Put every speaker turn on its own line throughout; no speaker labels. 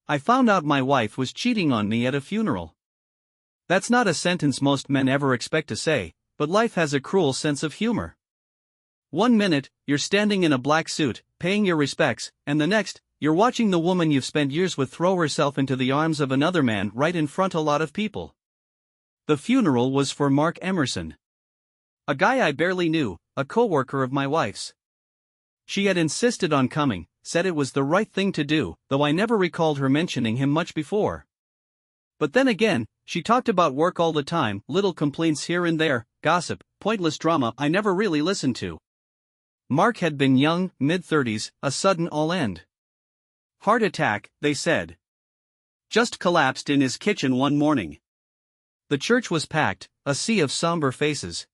I found out my wife was cheating on me at a funeral. That's not a sentence most men ever expect to say, but life has a cruel sense of humor. One minute, you're standing in a black suit, paying your respects, and the next, you're watching the woman you've spent years with throw herself into the arms of another man right in front of a lot of people. The funeral was for Mark Emerson. A guy I barely knew, a co-worker of my wife's. She had insisted on coming, said it was the right thing to do, though I never recalled her mentioning him much before. But then again, she talked about work all the time, little complaints here and there, gossip, pointless drama I never really listened to. Mark had been young, mid-30s, a sudden all-end heart attack, they said. Just collapsed in his kitchen one morning. The church was packed, a sea of somber faces.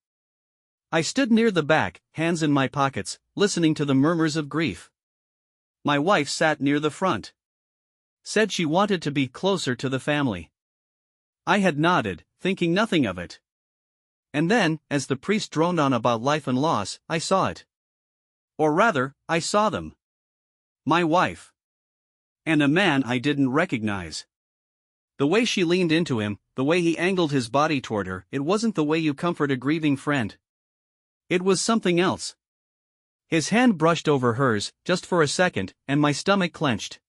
I stood near the back, hands in my pockets, listening to the murmurs of grief. My wife sat near the front. Said she wanted to be closer to the family. I had nodded, thinking nothing of it. And then, as the priest droned on about life and loss, I saw it. Or rather, I saw them. My wife. And a man I didn't recognize. The way she leaned into him, the way he angled his body toward her, it wasn't the way you comfort a grieving friend. It was something else. His hand brushed over hers, just for a second, and my stomach clenched.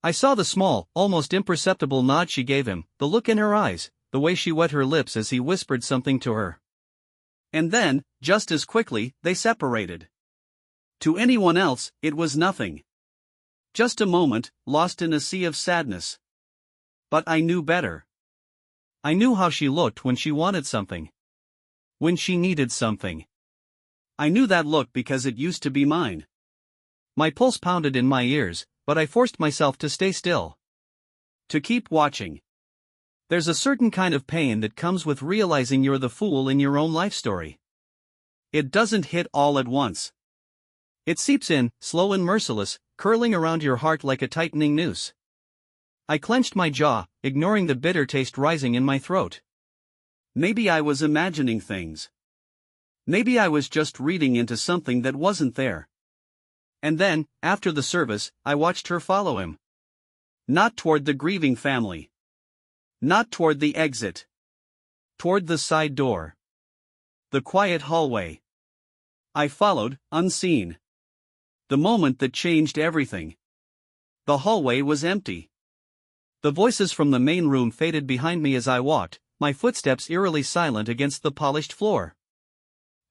I saw the small, almost imperceptible nod she gave him, the look in her eyes, the way she wet her lips as he whispered something to her. And then, just as quickly, they separated. To anyone else, it was nothing. Just a moment, lost in a sea of sadness. But I knew better. I knew how she looked when she wanted something. When she needed something. I knew that look because it used to be mine. My pulse pounded in my ears, but I forced myself to stay still. To keep watching. There's a certain kind of pain that comes with realizing you're the fool in your own life story. It doesn't hit all at once. It seeps in, slow and merciless, curling around your heart like a tightening noose. I clenched my jaw, ignoring the bitter taste rising in my throat. Maybe I was imagining things. Maybe I was just reading into something that wasn't there. And then, after the service, I watched her follow him. Not toward the grieving family. Not toward the exit. Toward the side door. The quiet hallway. I followed, unseen. The moment that changed everything. The hallway was empty. The voices from the main room faded behind me as I walked, my footsteps eerily silent against the polished floor.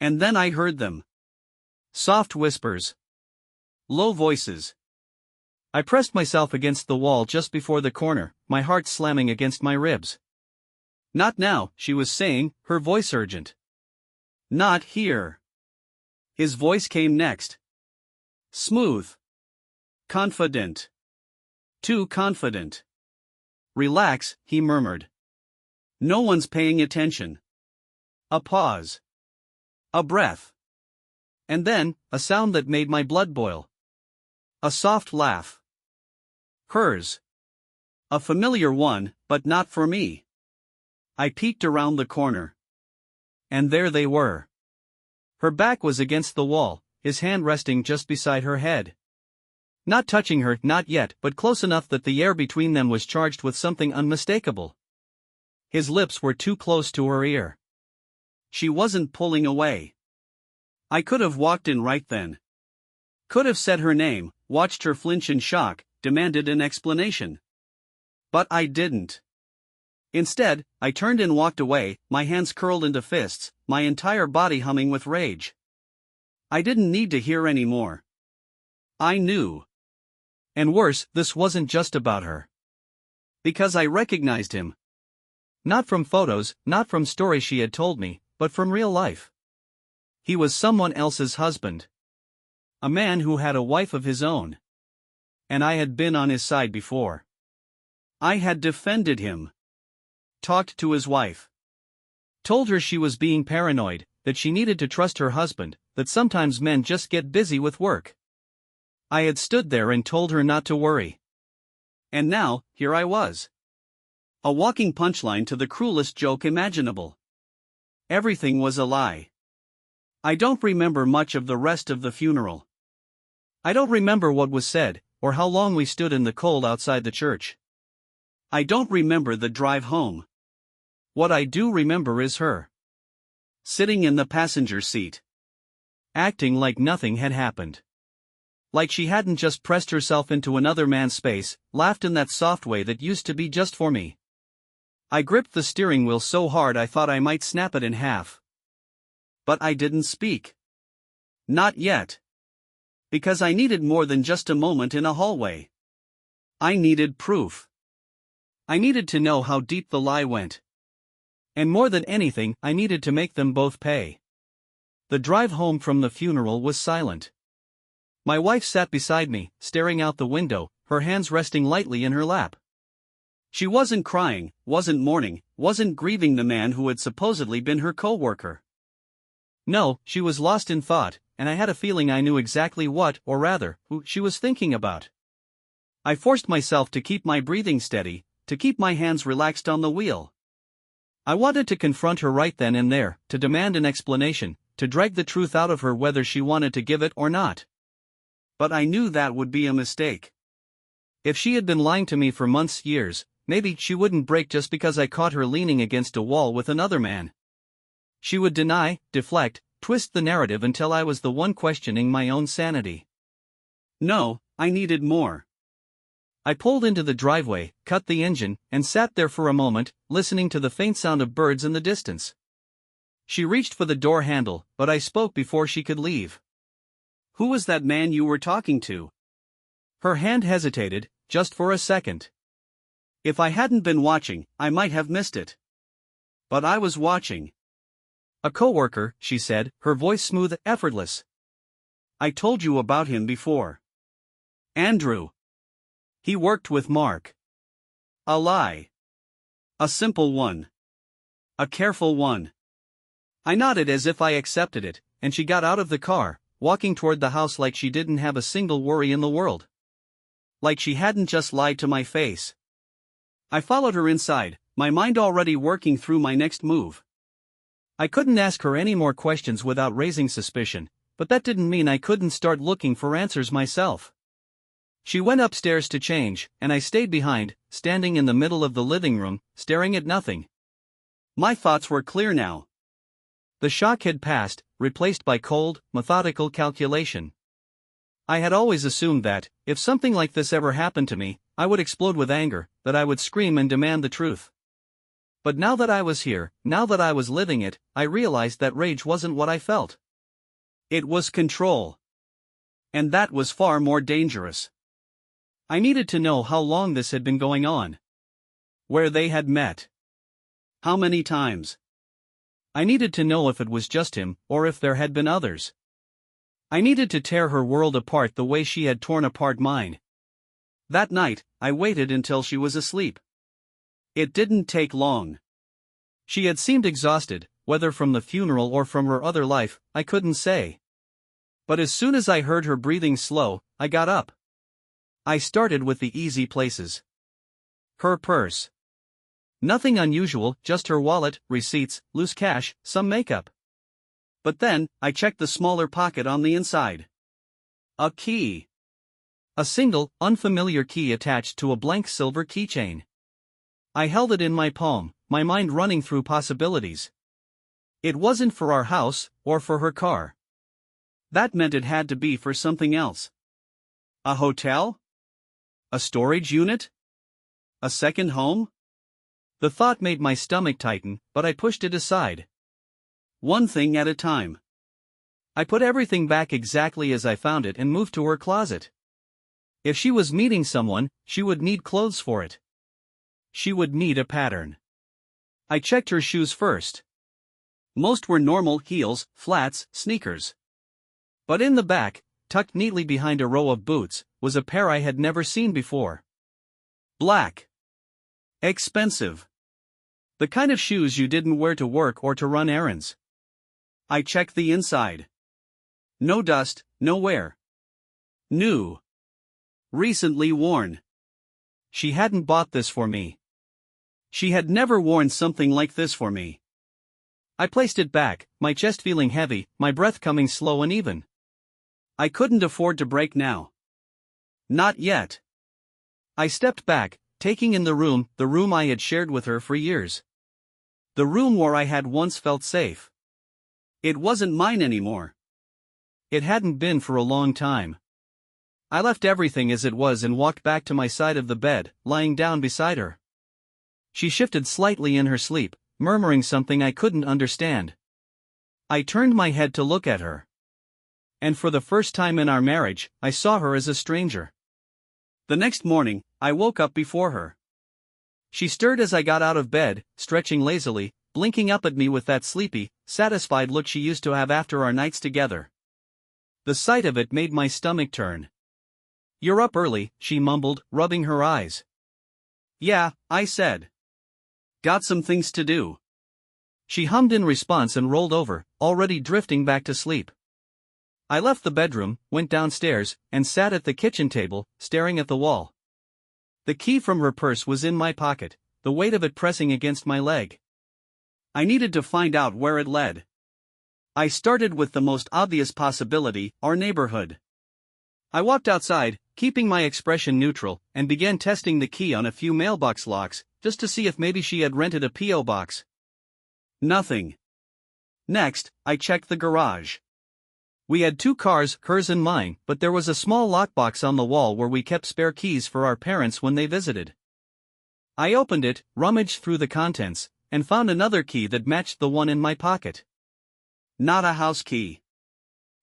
And then I heard them. Soft whispers. Low voices. I pressed myself against the wall just before the corner, my heart slamming against my ribs. Not now, she was saying, her voice urgent. Not here. His voice came next. Smooth. Confident. Too confident. Relax, he murmured. No one's paying attention. A pause. A breath. And then, a sound that made my blood boil. A soft laugh. Hers. A familiar one, but not for me. I peeked around the corner. And there they were. Her back was against the wall, his hand resting just beside her head. Not touching her, not yet, but close enough that the air between them was charged with something unmistakable. His lips were too close to her ear. She wasn't pulling away. I could have walked in right then. Could have said her name, watched her flinch in shock, demanded an explanation. But I didn't. Instead, I turned and walked away, my hands curled into fists, my entire body humming with rage. I didn't need to hear any more. I knew. And worse, this wasn't just about her. Because I recognized him. Not from photos, not from stories she had told me, but from real life. He was someone else's husband. A man who had a wife of his own. And I had been on his side before. I had defended him. Talked to his wife. Told her she was being paranoid, that she needed to trust her husband, that sometimes men just get busy with work. I had stood there and told her not to worry. And now, here I was. A walking punchline to the cruelest joke imaginable. Everything was a lie. I don't remember much of the rest of the funeral. I don't remember what was said, or how long we stood in the cold outside the church. I don't remember the drive home. What I do remember is her sitting in the passenger seat, acting like nothing had happened. Like she hadn't just pressed herself into another man's space, laughed in that soft way that used to be just for me. I gripped the steering wheel so hard I thought I might snap it in half. But I didn't speak. Not yet. Because I needed more than just a moment in a hallway. I needed proof. I needed to know how deep the lie went. And more than anything, I needed to make them both pay. The drive home from the funeral was silent. My wife sat beside me, staring out the window, her hands resting lightly in her lap. She wasn't crying, wasn't mourning, wasn't grieving the man who had supposedly been her co-worker. No, she was lost in thought, and I had a feeling I knew exactly what, or rather, who she was thinking about. I forced myself to keep my breathing steady, to keep my hands relaxed on the wheel. I wanted to confront her right then and there, to demand an explanation, to drag the truth out of her whether she wanted to give it or not. But I knew that would be a mistake. If she had been lying to me for months, years, maybe she wouldn't break just because I caught her leaning against a wall with another man. She would deny, deflect, twist the narrative until I was the one questioning my own sanity. No, I needed more. I pulled into the driveway, cut the engine, and sat there for a moment, listening to the faint sound of birds in the distance. She reached for the door handle, but I spoke before she could leave. Who was that man you were talking to? Her hand hesitated, just for a second. If I hadn't been watching, I might have missed it. But I was watching. A coworker, she said, her voice smooth, effortless. I told you about him before. Andrew. He worked with Mark. A lie. A simple one. A careful one. I nodded as if I accepted it, and she got out of the car, walking toward the house like she didn't have a single worry in the world. Like she hadn't just lied to my face. I followed her inside, my mind already working through my next move. I couldn't ask her any more questions without raising suspicion, but that didn't mean I couldn't start looking for answers myself. She went upstairs to change, and I stayed behind, standing in the middle of the living room, staring at nothing. My thoughts were clear now. The shock had passed, replaced by cold, methodical calculation. I had always assumed that, if something like this ever happened to me, I would explode with anger, that I would scream and demand the truth. But now that I was here, now that I was living it, I realized that rage wasn't what I felt. It was control. And that was far more dangerous. I needed to know how long this had been going on. Where they had met. How many times. I needed to know if it was just him, or if there had been others. I needed to tear her world apart the way she had torn apart mine. That night, I waited until she was asleep. It didn't take long. She had seemed exhausted, whether from the funeral or from her other life, I couldn't say. But as soon as I heard her breathing slow, I got up. I started with the easy places. Her purse. Nothing unusual, just her wallet, receipts, loose cash, some makeup. But then, I checked the smaller pocket on the inside. A key. A single, unfamiliar key attached to a blank silver keychain. I held it in my palm, my mind running through possibilities. It wasn't for our house, or for her car. That meant it had to be for something else. A hotel? A storage unit? A second home? The thought made my stomach tighten, but I pushed it aside. One thing at a time. I put everything back exactly as I found it and moved to her closet. If she was meeting someone, she would need clothes for it. She would need a pattern. I checked her shoes first. Most were normal heels, flats, sneakers. But in the back, tucked neatly behind a row of boots, was a pair I had never seen before. Black. Expensive. The kind of shoes you didn't wear to work or to run errands. I checked the inside. No dust, no wear. New. Recently worn. She hadn't bought this for me. She had never worn something like this for me. I placed it back, my chest feeling heavy, my breath coming slow and even. I couldn't afford to break now. Not yet. I stepped back, taking in the room I had shared with her for years. The room where I had once felt safe. It wasn't mine anymore. It hadn't been for a long time. I left everything as it was and walked back to my side of the bed, lying down beside her. She shifted slightly in her sleep, murmuring something I couldn't understand. I turned my head to look at her. And for the first time in our marriage, I saw her as a stranger. The next morning, I woke up before her. She stirred as I got out of bed, stretching lazily, blinking up at me with that sleepy, satisfied look she used to have after our nights together. The sight of it made my stomach turn. "You're up early," she mumbled, rubbing her eyes. "Yeah," I said. "Got some things to do." She hummed in response and rolled over, already drifting back to sleep. I left the bedroom, went downstairs, and sat at the kitchen table, staring at the wall. The key from her purse was in my pocket, the weight of it pressing against my leg. I needed to find out where it led. I started with the most obvious possibility, our neighborhood. I walked outside, keeping my expression neutral, and began testing the key on a few mailbox locks, just to see if maybe she had rented a P.O. box. Nothing. Next, I checked the garage. We had 2 cars, hers and mine, but there was a small lockbox on the wall where we kept spare keys for our parents when they visited. I opened it, rummaged through the contents, and found another key that matched the one in my pocket. Not a house key.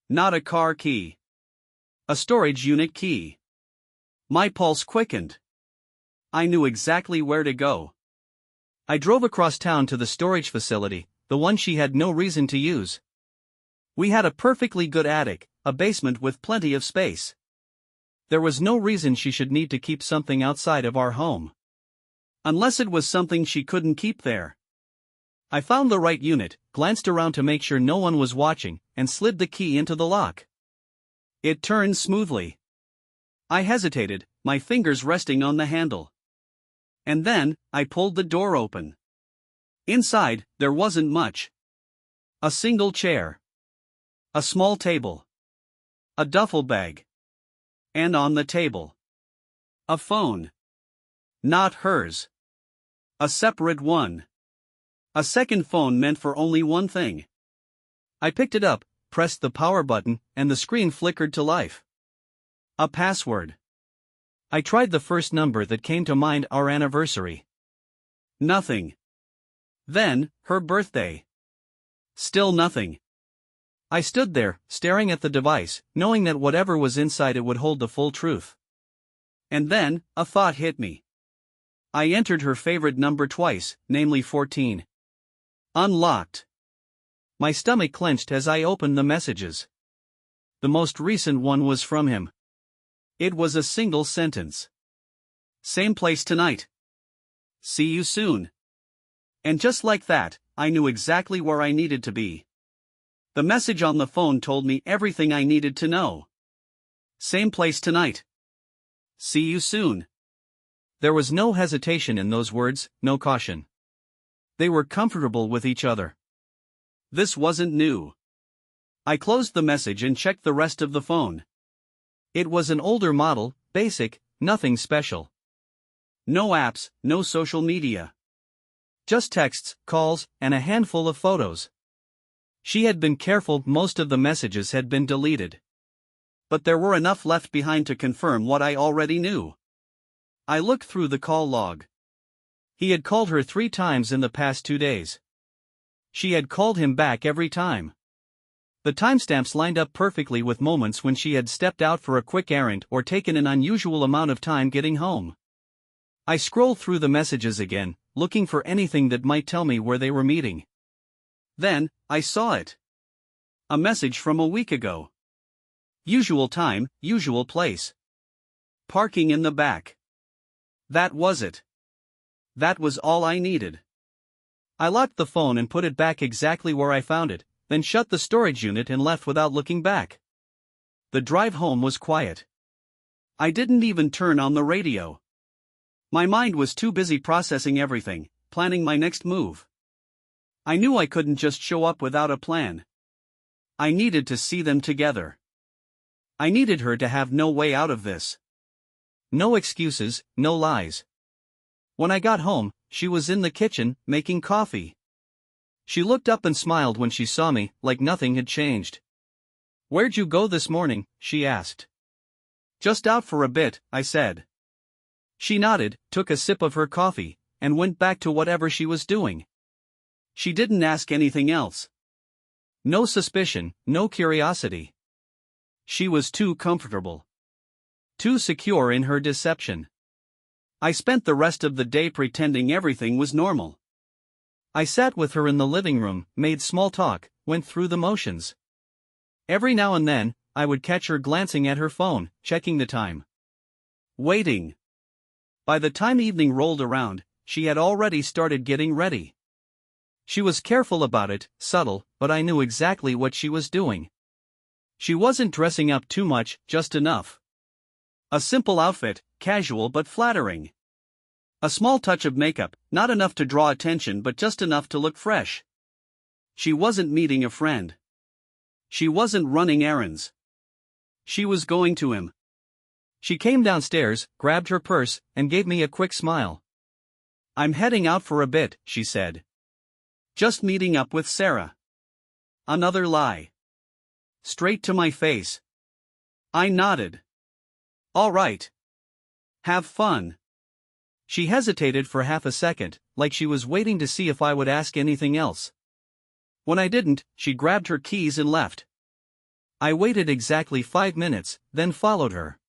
Not a car key. A storage unit key. My pulse quickened. I knew exactly where to go. I drove across town to the storage facility, the one she had no reason to use. We had a perfectly good attic, a basement with plenty of space. There was no reason she should need to keep something outside of our home. Unless it was something she couldn't keep there. I found the right unit, glanced around to make sure no one was watching, and slid the key into the lock. It turned smoothly. I hesitated, my fingers resting on the handle. And then, I pulled the door open. Inside, there wasn't much. A single chair. A small table. A duffel bag. And on the table, a phone. Not hers. A separate one. A second phone meant for only one thing. I picked it up, pressed the power button, and the screen flickered to life. A password. I tried the first number that came to mind, our anniversary. Nothing. Then, her birthday. Still nothing. I stood there, staring at the device, knowing that whatever was inside it would hold the full truth. And then, a thought hit me. I entered her favorite number twice, namely 14. Unlocked. My stomach clenched as I opened the messages. The most recent one was from him. It was a single sentence. Same place tonight. See you soon. And just like that, I knew exactly where I needed to be. The message on the phone told me everything I needed to know. Same place tonight. See you soon. There was no hesitation in those words, no caution. They were comfortable with each other. This wasn't new. I closed the message and checked the rest of the phone. It was an older model, basic, nothing special. No apps, no social media. Just texts, calls, and a handful of photos. She had been careful, most of the messages had been deleted. But there were enough left behind to confirm what I already knew. I looked through the call log. He had called her 3 times in the past 2 days. She had called him back every time. The timestamps lined up perfectly with moments when she had stepped out for a quick errand or taken an unusual amount of time getting home. I scrolled through the messages again, looking for anything that might tell me where they were meeting. Then, I saw it. A message from a week ago. Usual time, usual place. Parking in the back. That was it. That was all I needed. I locked the phone and put it back exactly where I found it, then shut the storage unit and left without looking back. The drive home was quiet. I didn't even turn on the radio. My mind was too busy processing everything, planning my next move. I knew I couldn't just show up without a plan. I needed to see them together. I needed her to have no way out of this. No excuses, no lies. When I got home, she was in the kitchen, making coffee. She looked up and smiled when she saw me, like nothing had changed. "Where'd you go this morning?" she asked. "Just out for a bit," I said. She nodded, took a sip of her coffee, and went back to whatever she was doing. She didn't ask anything else. No suspicion, no curiosity. She was too comfortable. Too secure in her deception. I spent the rest of the day pretending everything was normal. I sat with her in the living room, made small talk, went through the motions. Every now and then, I would catch her glancing at her phone, checking the time. Waiting. By the time evening rolled around, she had already started getting ready. She was careful about it, subtle, but I knew exactly what she was doing. She wasn't dressing up too much, just enough. A simple outfit, casual but flattering. A small touch of makeup, not enough to draw attention but just enough to look fresh. She wasn't meeting a friend. She wasn't running errands. She was going to him. She came downstairs, grabbed her purse, and gave me a quick smile. "I'm heading out for a bit," she said. "Just meeting up with Sarah." Another lie. Straight to my face. I nodded. "All right. Have fun." She hesitated for half a second, like she was waiting to see if I would ask anything else. When I didn't, she grabbed her keys and left. I waited exactly 5 minutes, then followed her.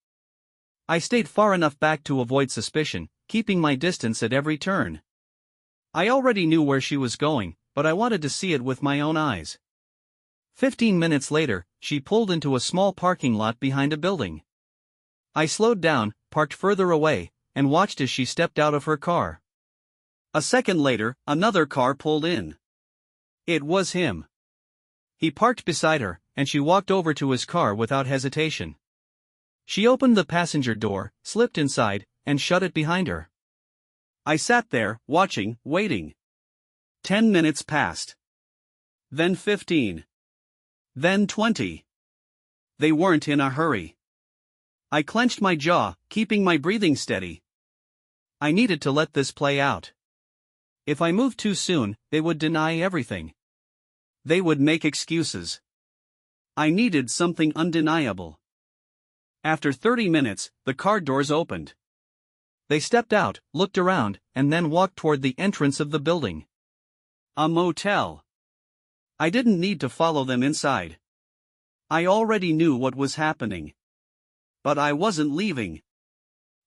I stayed far enough back to avoid suspicion, keeping my distance at every turn. I already knew where she was going, but I wanted to see it with my own eyes. 15 minutes later, she pulled into a small parking lot behind a building. I slowed down, parked further away, and watched as she stepped out of her car. A second later, another car pulled in. It was him. He parked beside her, and she walked over to his car without hesitation. She opened the passenger door, slipped inside, and shut it behind her. I sat there, watching, waiting. 10 minutes passed. Then 15. Then 20. They weren't in a hurry. I clenched my jaw, keeping my breathing steady. I needed to let this play out. If I moved too soon, they would deny everything. They would make excuses. I needed something undeniable. After 30 minutes, the car doors opened. They stepped out, looked around, and then walked toward the entrance of the building. A motel. I didn't need to follow them inside. I already knew what was happening. But I wasn't leaving.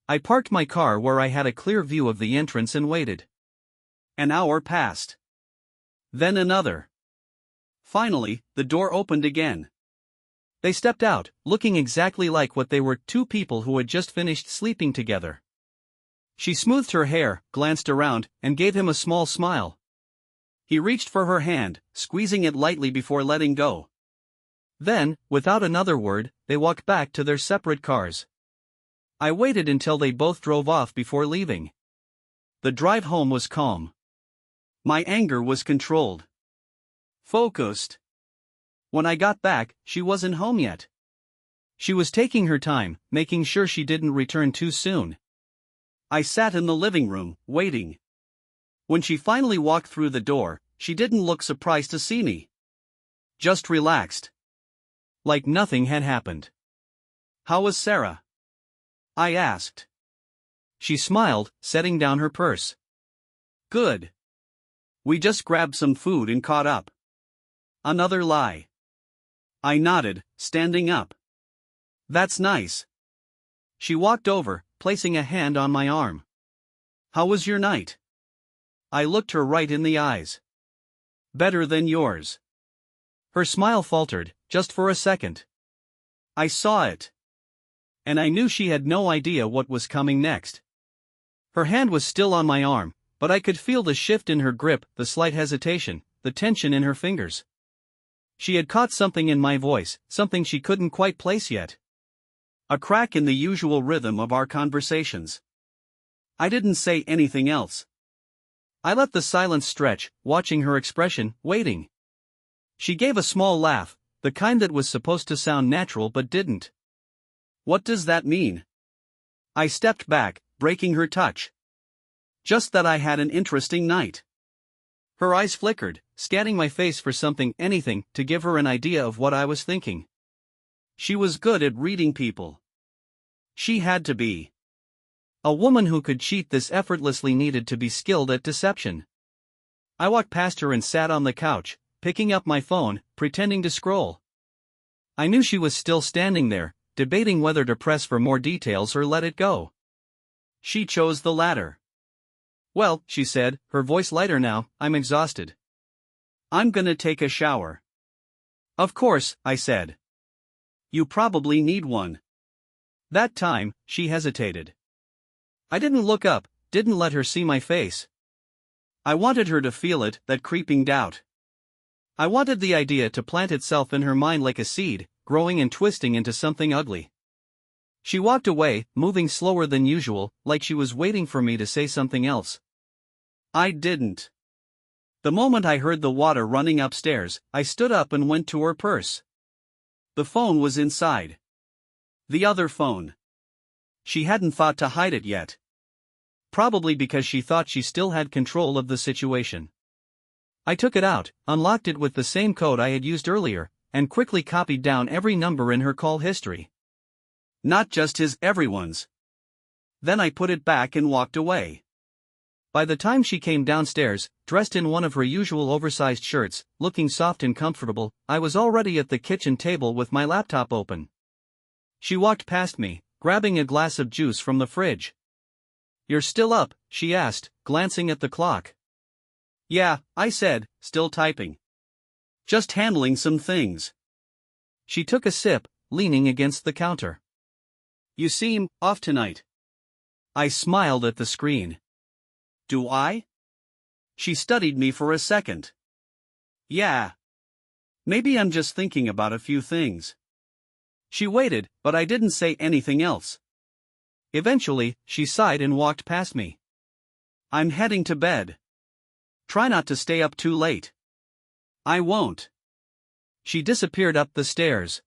I parked my car where I had a clear view of the entrance and waited. An hour passed. Then another. Finally, the door opened again. They stepped out, looking exactly like what they were, two people who had just finished sleeping together. She smoothed her hair, glanced around, and gave him a small smile. He reached for her hand, squeezing it lightly before letting go. Then, without another word, they walked back to their separate cars. I waited until they both drove off before leaving. The drive home was calm. My anger was controlled. Focused. When I got back, she wasn't home yet. She was taking her time, making sure she didn't return too soon. I sat in the living room, waiting. When she finally walked through the door, she didn't look surprised to see me. Just relaxed. Like nothing had happened. "How was Sarah?" I asked. She smiled, setting down her purse. "Good. We just grabbed some food and caught up." Another lie. I nodded, standing up. "That's nice." She walked over, placing a hand on my arm. "How was your night?" I looked her right in the eyes. "Better than yours." Her smile faltered, just for a second. I saw it. And I knew she had no idea what was coming next. Her hand was still on my arm, but I could feel the shift in her grip, the slight hesitation, the tension in her fingers. She had caught something in my voice, something she couldn't quite place yet. A crack in the usual rhythm of our conversations. I didn't say anything else. I let the silence stretch, watching her expression, waiting. She gave a small laugh, the kind that was supposed to sound natural but didn't. "What does that mean?" I stepped back, breaking her touch. Just that I had an interesting night. Her eyes flickered, scanning my face for something, anything, to give her an idea of what I was thinking. She was good at reading people. She had to be. A woman who could cheat this effortlessly needed to be skilled at deception. I walked past her and sat on the couch, picking up my phone, pretending to scroll. I knew she was still standing there, debating whether to press for more details or let it go. She chose the latter. "Well," she said, her voice lighter now, "I'm exhausted. I'm gonna take a shower." "Of course," I said. "You probably need one." That time, she hesitated. I didn't look up, didn't let her see my face. I wanted her to feel it, that creeping doubt. I wanted the idea to plant itself in her mind like a seed, growing and twisting into something ugly. She walked away, moving slower than usual, like she was waiting for me to say something else. I didn't. The moment I heard the water running upstairs, I stood up and went to her purse. The phone was inside. The other phone. She hadn't thought to hide it yet. Probably because she thought she still had control of the situation. I took it out, unlocked it with the same code I had used earlier, and quickly copied down every number in her call history. Not just his, everyone's. Then I put it back and walked away. By the time she came downstairs, dressed in one of her usual oversized shirts, looking soft and comfortable, I was already at the kitchen table with my laptop open. She walked past me, grabbing a glass of juice from the fridge. "You're still up?" she asked, glancing at the clock. "Yeah," I said, still typing. "Just handling some things." She took a sip, leaning against the counter. "You seem off tonight." I smiled at the screen. "Do I?" She studied me for a second. "Yeah. Maybe I'm just thinking about a few things." She waited, but I didn't say anything else. Eventually, she sighed and walked past me. "I'm heading to bed. Try not to stay up too late." "I won't." She disappeared up the stairs.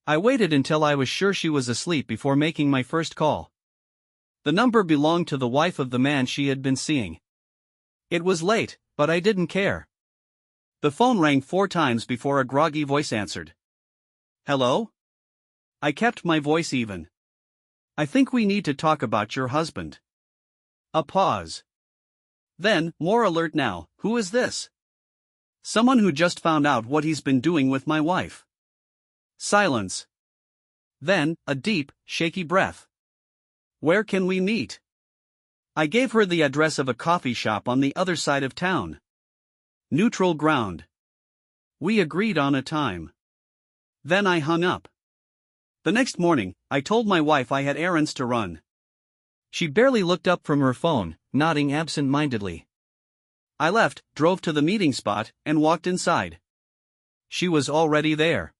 I waited until I was sure she was asleep before making my first call. The number belonged to the wife of the man she had been seeing. It was late, but I didn't care. The phone rang 4 times before a groggy voice answered. "Hello?" I kept my voice even. "I think we need to talk about your husband." A pause. Then, more alert now, "Who is this?" "Someone who just found out what he's been doing with my wife." Silence. Then, a deep, shaky breath. "Where can we meet?" I gave her the address of a coffee shop on the other side of town. Neutral ground. We agreed on a time. Then I hung up. The next morning, I told my wife I had errands to run. She barely looked up from her phone, nodding absent-mindedly. I left, drove to the meeting spot, and walked inside. She was already there.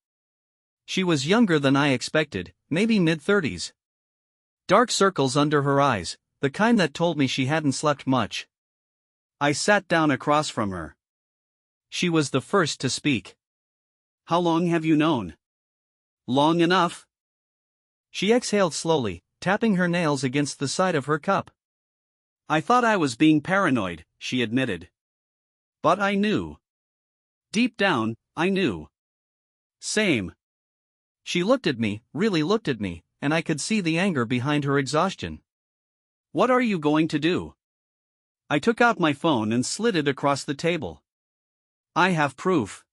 She was younger than I expected, maybe mid-30s. Dark circles under her eyes, the kind that told me she hadn't slept much. I sat down across from her. She was the first to speak. "How long have you known?" "Long enough." She exhaled slowly, tapping her nails against the side of her cup. "I thought I was being paranoid," she admitted. "But I knew. Deep down, I knew." "Same." She looked at me, really looked at me, and I could see the anger behind her exhaustion. "What are you going to do?" I took out my phone and slid it across the table. "I have proof.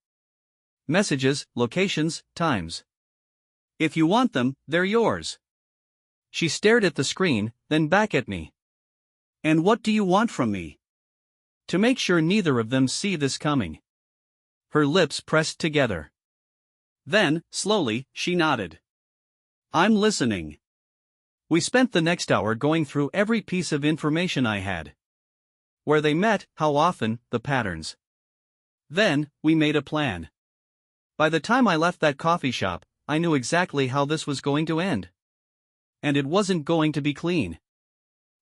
Messages, locations, times. If you want them, they're yours." She stared at the screen, then back at me. "And what do you want from me?" "To make sure neither of them see this coming." Her lips pressed together. Then, slowly, she nodded. "I'm listening." We spent the next hour going through every piece of information I had. Where they met, how often, the patterns. Then, we made a plan. By the time I left that coffee shop, I knew exactly how this was going to end. And it wasn't going to be clean.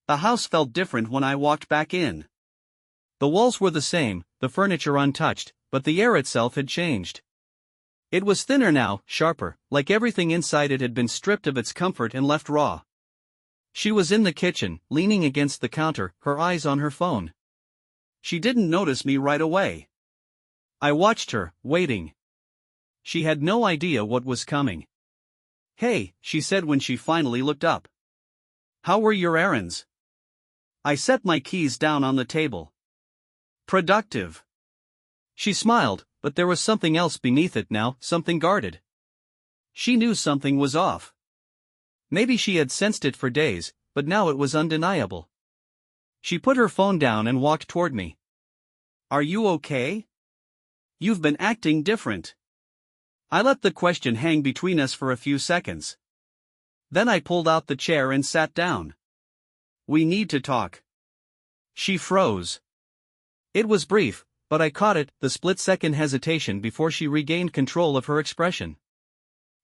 The house felt different when I walked back in. The walls were the same, the furniture untouched, but the air itself had changed. It was thinner now, sharper, like everything inside it had been stripped of its comfort and left raw. She was in the kitchen, leaning against the counter, her eyes on her phone. She didn't notice me right away. I watched her, waiting. She had no idea what was coming. "Hey," she said when she finally looked up. "How were your errands?" I set my keys down on the table. "Productive." She smiled, but there was something else beneath it now, something guarded. She knew something was off. Maybe she had sensed it for days, but now it was undeniable. She put her phone down and walked toward me. "Are you okay? You've been acting different." I let the question hang between us for a few seconds. Then I pulled out the chair and sat down. "We need to talk." She froze. It was brief, but I caught it, the split-second hesitation before she regained control of her expression.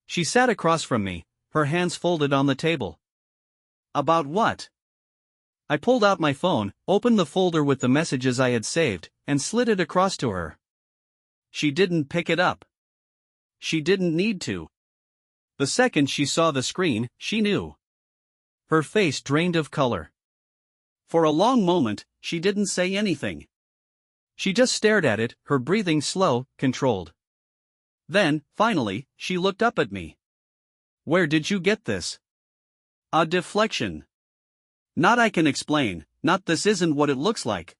She sat across from me, her hands folded on the table. "About what?" I pulled out my phone, opened the folder with the messages I had saved, and slid it across to her. She didn't pick it up. She didn't need to. The second she saw the screen, she knew. Her face drained of color. For a long moment, she didn't say anything. She just stared at it, her breathing slow, controlled. Then, finally, she looked up at me. "Where did you get this?" A deflection. Not "I can explain," not "this isn't what it looks like."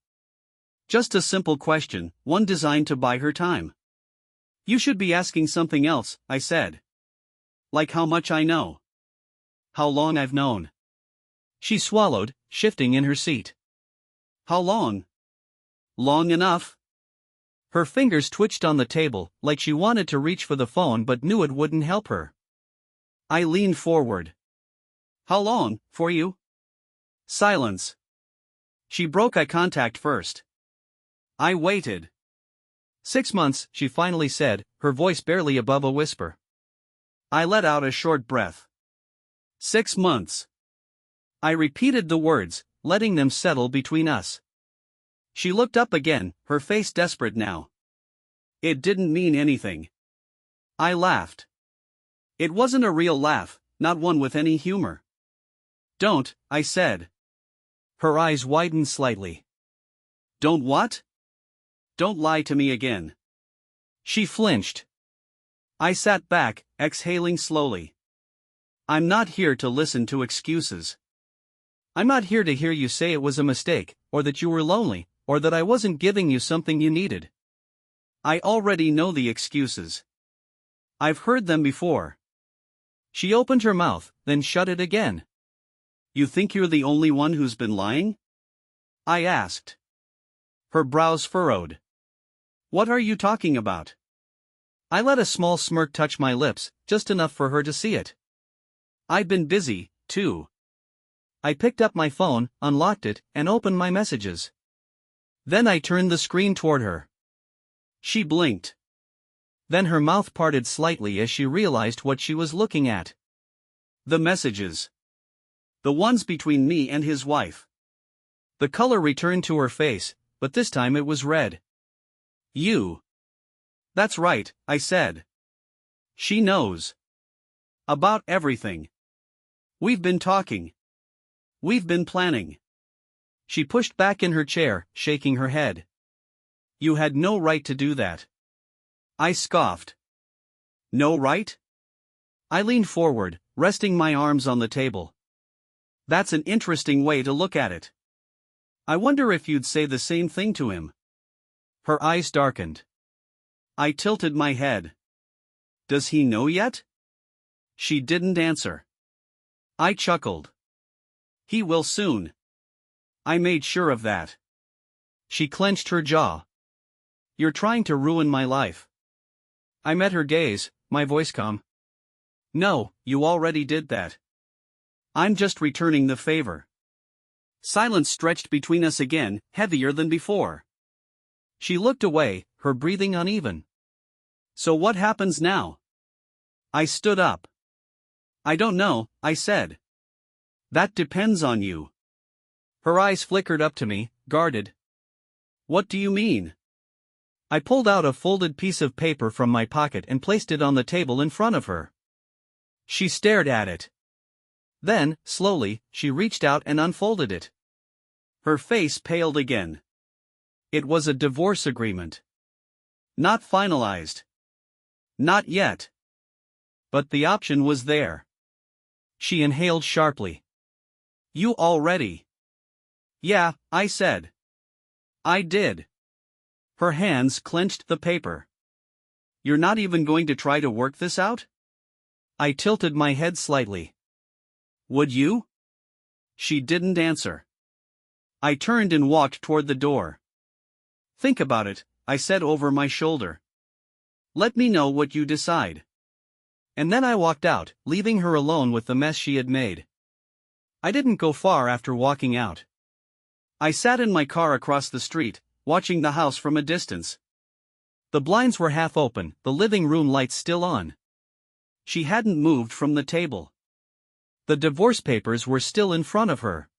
Just a simple question, one designed to buy her time. "You should be asking something else," I said. "Like how much I know. How long I've known." She swallowed, shifting in her seat. "How long?" "Long enough." Her fingers twitched on the table, like she wanted to reach for the phone but knew it wouldn't help her. I leaned forward. "How long, for you?" Silence. She broke eye contact first. I waited. 6 months, she finally said, her voice barely above a whisper. I let out a short breath. 6 months. I repeated the words, letting them settle between us. She looked up again, her face desperate now. It didn't mean anything. I laughed. It wasn't a real laugh, not one with any humor. "Don't," I said. Her eyes widened slightly. "Don't what?" "Don't lie to me again." She flinched. I sat back, exhaling slowly. "I'm not here to listen to excuses. I'm not here to hear you say it was a mistake, or that you were lonely, or that I wasn't giving you something you needed. I already know the excuses. I've heard them before." She opened her mouth, then shut it again. "You think you're the only one who's been lying?" I asked. Her brows furrowed. "What are you talking about?" I let a small smirk touch my lips, just enough for her to see it. "I've been busy, too." I picked up my phone, unlocked it, and opened my messages. Then I turned the screen toward her. She blinked. Then her mouth parted slightly as she realized what she was looking at. The messages. The ones between me and his wife. The color returned to her face, but this time it was red. "You." "That's right," I said. "She knows. About everything. We've been talking. We've been planning." She pushed back in her chair, shaking her head. "You had no right to do that." I scoffed. "No right?" I leaned forward, resting my arms on the table. "That's an interesting way to look at it. I wonder if you'd say the same thing to him." Her eyes darkened. I tilted my head. "Does he know yet?" She didn't answer. I chuckled. "He will soon. I made sure of that." She clenched her jaw. "You're trying to ruin my life." I met her gaze, my voice calm. "No, you already did that. I'm just returning the favor." Silence stretched between us again, heavier than before. She looked away, her breathing uneven. "So what happens now?" I stood up. "I don't know," I said. "That depends on you." Her eyes flickered up to me, guarded. "What do you mean?" I pulled out a folded piece of paper from my pocket and placed it on the table in front of her. She stared at it. Then, slowly, she reached out and unfolded it. Her face paled again. It was a divorce agreement. Not finalized. Not yet. But the option was there. She inhaled sharply. You already? Yeah, I said. I did. Her hands clenched the paper. You're not even going to try to work this out? I tilted my head slightly. Would you? She didn't answer. I turned and walked toward the door. Think about it, I said over my shoulder. Let me know what you decide. And then I walked out, leaving her alone with the mess she had made. I didn't go far after walking out. I sat in my car across the street, watching the house from a distance. The blinds were half open, the living room lights still on. She hadn't moved from the table. The divorce papers were still in front of her.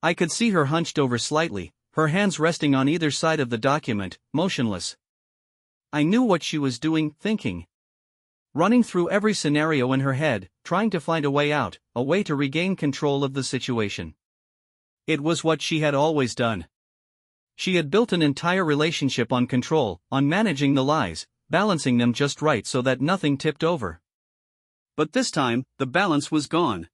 I could see her hunched over slightly, her hands resting on either side of the document, motionless. I knew what she was doing, thinking. Running through every scenario in her head, trying to find a way out, a way to regain control of the situation. It was what she had always done. She had built an entire relationship on control, on managing the lies, balancing them just right so that nothing tipped over. But this time, the balance was gone.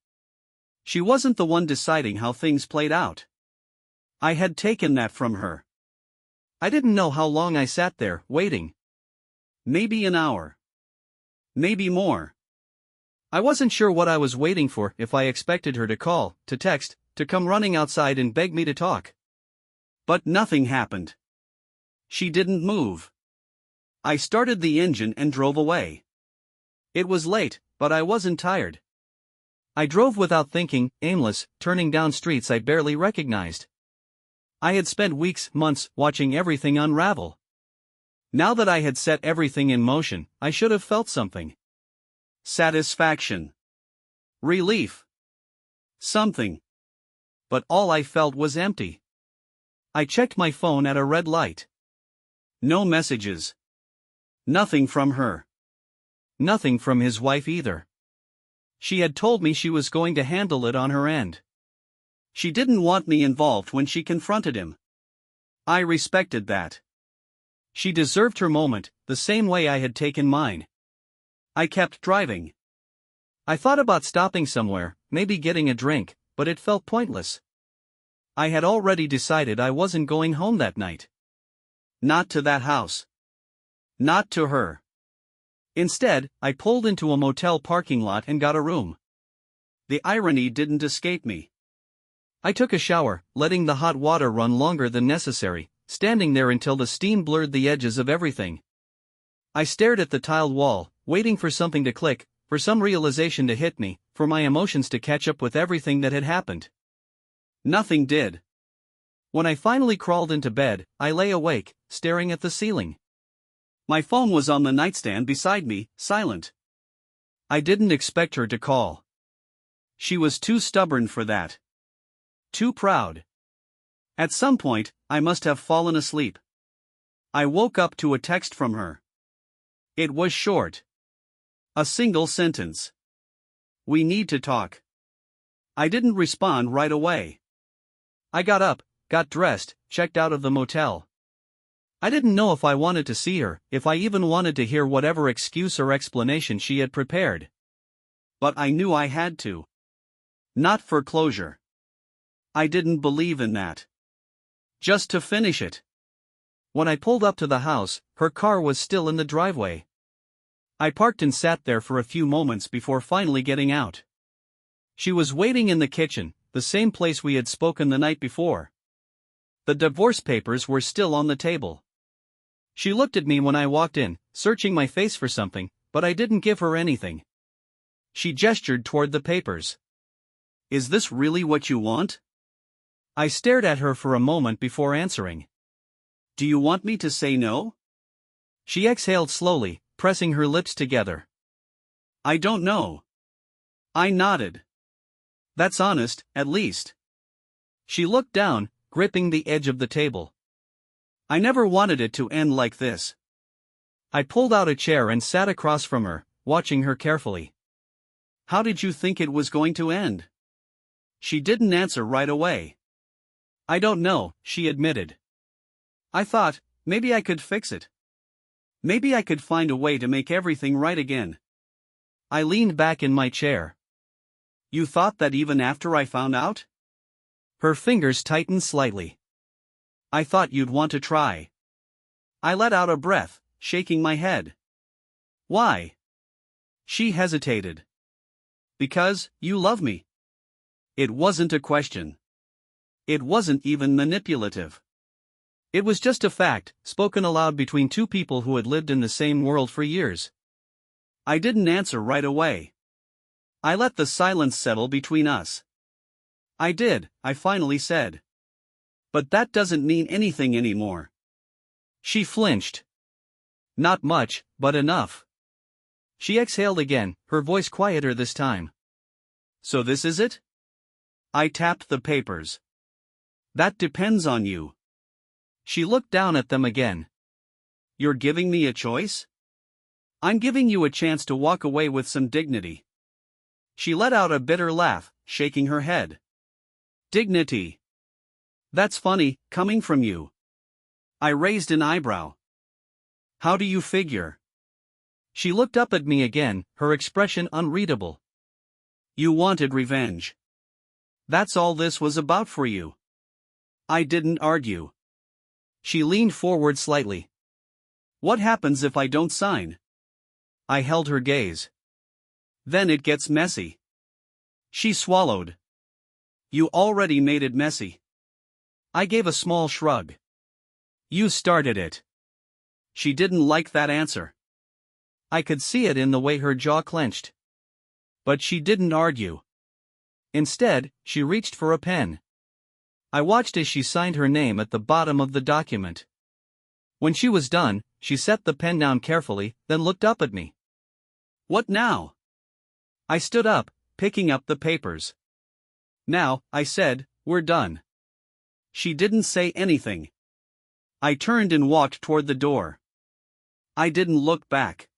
She wasn't the one deciding how things played out. I had taken that from her. I didn't know how long I sat there, waiting. Maybe an hour. Maybe more. I wasn't sure what I was waiting for, if I expected her to call, to text, to come running outside and beg me to talk. But nothing happened. She didn't move. I started the engine and drove away. It was late, but I wasn't tired. I drove without thinking, aimless, turning down streets I barely recognized. I had spent weeks, months, watching everything unravel. Now that I had set everything in motion, I should have felt something. Satisfaction. Relief. Something. But all I felt was empty. I checked my phone at a red light. No messages. Nothing from her. Nothing from his wife either. She had told me she was going to handle it on her end. She didn't want me involved when she confronted him. I respected that. She deserved her moment, the same way I had taken mine. I kept driving. I thought about stopping somewhere, maybe getting a drink, but it felt pointless. I had already decided I wasn't going home that night. Not to that house. Not to her. Instead, I pulled into a motel parking lot and got a room. The irony didn't escape me. I took a shower, letting the hot water run longer than necessary, standing there until the steam blurred the edges of everything. I stared at the tiled wall, waiting for something to click, for some realization to hit me, for my emotions to catch up with everything that had happened. Nothing did. When I finally crawled into bed, I lay awake, staring at the ceiling. My phone was on the nightstand beside me, silent. I didn't expect her to call. She was too stubborn for that. Too proud. At some point, I must have fallen asleep. I woke up to a text from her. It was short. A single sentence. We need to talk. I didn't respond right away. I got up, got dressed, checked out of the motel. I didn't know if I wanted to see her, if I even wanted to hear whatever excuse or explanation she had prepared. But I knew I had to. Not for closure. I didn't believe in that. Just to finish it. When I pulled up to the house, her car was still in the driveway. I parked and sat there for a few moments before finally getting out. She was waiting in the kitchen, the same place we had spoken the night before. The divorce papers were still on the table. She looked at me when I walked in, searching my face for something, but I didn't give her anything. She gestured toward the papers. Is this really what you want? I stared at her for a moment before answering. Do you want me to say no? She exhaled slowly, pressing her lips together. I don't know. I nodded. That's honest, at least. She looked down, gripping the edge of the table. I never wanted it to end like this. I pulled out a chair and sat across from her, watching her carefully. How did you think it was going to end? She didn't answer right away. I don't know, she admitted. I thought, maybe I could fix it. Maybe I could find a way to make everything right again. I leaned back in my chair. You thought that even after I found out? Her fingers tightened slightly. I thought you'd want to try. I let out a breath, shaking my head. Why? She hesitated. Because, you love me. It wasn't a question. It wasn't even manipulative. It was just a fact, spoken aloud between two people who had lived in the same world for years. I didn't answer right away. I let the silence settle between us. I did, I finally said. But that doesn't mean anything anymore. She flinched. Not much, but enough. She exhaled again, her voice quieter this time. So this is it? I tapped the papers. That depends on you. She looked down at them again. You're giving me a choice? I'm giving you a chance to walk away with some dignity. She let out a bitter laugh, shaking her head. Dignity. That's funny, coming from you. I raised an eyebrow. How do you figure? She looked up at me again, her expression unreadable. You wanted revenge. That's all this was about for you. I didn't argue. She leaned forward slightly. What happens if I don't sign? I held her gaze. Then it gets messy. She swallowed. You already made it messy. I gave a small shrug. You started it. She didn't like that answer. I could see it in the way her jaw clenched. But she didn't argue. Instead, she reached for a pen. I watched as she signed her name at the bottom of the document. When she was done, she set the pen down carefully, then looked up at me. What now? I stood up, picking up the papers. Now, I said, we're done. She didn't say anything. I turned and walked toward the door. I didn't look back.